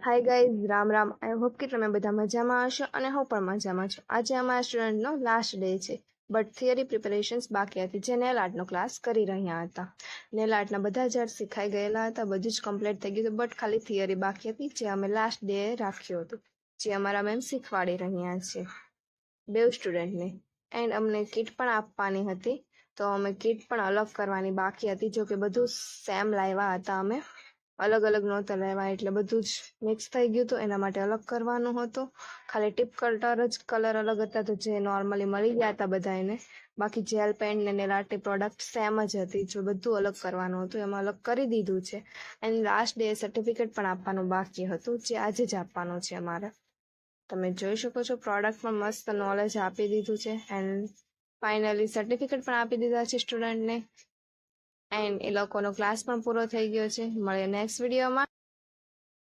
Hi guys, Ram Ram. I hope કે તમે બધા મજામાં હશો અને હું પણ મજામાં છું. આજે અમારા સ્ટુડન્ટનો લાસ્ટ ડે છે, બટ થિયરી પ્રિપેરેશન્સ બાકી હતી, જે નેલ આર્ટનો ક્લાસ કરી રહ્યા હતા. નેલ આર્ટના બધા જ આર્ટ શીખાઈ ગયેલા હતા, બધું જ કમ્પ્લીટ થઈ ગયું હતું, બટ ખાલી થિયરી બાકી હતી, જે અમે લાસ્ટ ડે રાખ્યું હતું, જે અમારા મેમ શીખવાડી રહ્યા છે બેવ સ્ટુડન્ટને. એન્ડ અમને કિટ પણ આપવાની હતી, તો અમે કિટ પણ અલગ કરવાની બાકી હતી. જો કે બધું સેમ લાવ્યા હતા, અમે અલગ અલગ નહોતા લેવા, એટલે બધું જ મિક્સ થઈ ગયું હતું, એના માટે અલગ કરવાનું હતું. ખાલી ટીપ કટર જ કલર અલગ હતા, તો જે નોર્મલી મળી ગયા હતા બધા એને. બાકી જેલ પેન્ટ ને નેલ આર્ટની પ્રોડક્ટ સેમ જ હતી, જો બધું અલગ કરવાનું હતું, એમાં અલગ કરી દીધું છે. એન્ડ લાસ્ટ ડે સર્ટિફિકેટ પણ આપવાનું બાકી હતું, જે આજે જ આપવાનું છે અમારે. તમે જોઈ શકો છો, પ્રોડક્ટ પણ મસ્ત નોલેજ આપી દીધું છે. એન્ડ ફાઇનલી સર્ટિફિકેટ પણ આપી દીધા છે સ્ટુડન્ટને. એન્ડ એ લોકોનો ક્લાસ પણ પૂરો થઈ ગયો છે. મળીએ નેક્સ્ટ વિડીયોમાં.